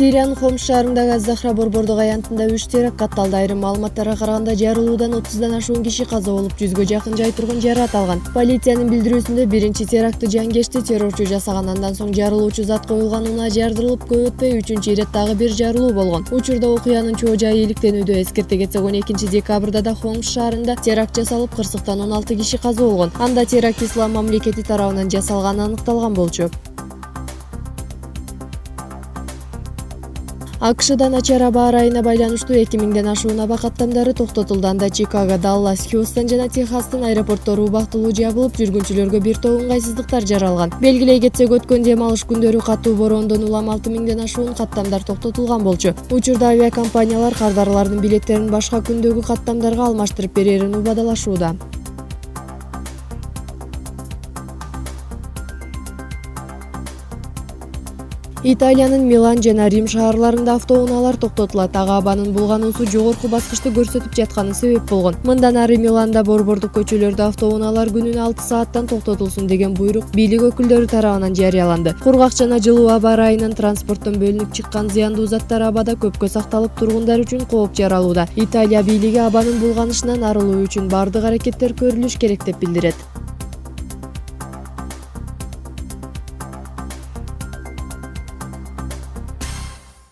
Сириянын Хомс шаарындагы Захра борбордук аянтында 3 теракт катталды. Айрым маалыматтарга караганда жарылуудан 30дан ашуун киши каза болуп, 100гө жакын жай тургун жаракат алган. Полициянын билдирүүсүндө биринчи терактты жангечти террорчу жасаган, андан соң жарылуучу зат коюлган унаа жардырылып, көп өтпөй үчүнчү ирет дагы бир жарылуу болгон. Учурда окуянын чоо жайы иликтенүүдө. Эскерте кетсек, 12 декабрда да Хомс шаарында теракт жасалып, кырсыктан 16 киши каза болгон. Анда теракт ислам мамлекети тарабынан жасалганы аныкталган болчу. АКШда начар аба ырайына байланыштуу 2000ден ашуун аба каттамдары токтотулду. Анда Чикаго, Даллас, Хьюстон жана Техастын аэропорттору убактылуу жабылып, жүргүнчүлөргө бир топ ыңгайсыздыктар жаралган. Белгилей кетсек, өткөн дем алыш күндөрү катуу бороондон улам 6000ден ашуун каттамдар токтотулган болчу. Учурда авиакомпаниялар кардарлардын билеттерин башка күндөгү каттамдарга алмаштырып берерин убадалашууда. Италиянын Милан жана Рим шаарларында автоунаалар токтотулат. Ага абанын булгануусу жогорку баскычты көрсөтүп жатканы себеп болгон. Мындан ары Миланда борбордук көчөлөрдө автоунаалар күнүнө 6 сааттан токтотулсун деген буйрук бийлик өкүлдөрү тарабынан жарыяланды. Кургак жана жылуу аба ырайынан транспорттон бөлүнүп чыккан зыяндуу заттар абада көпкө сакталып, тургундар үчүн кооп жаралууда. Италия бийлиги абанын булганышынан арылуу үчүн бардык аракеттер көрүлүш керек деп билдирет.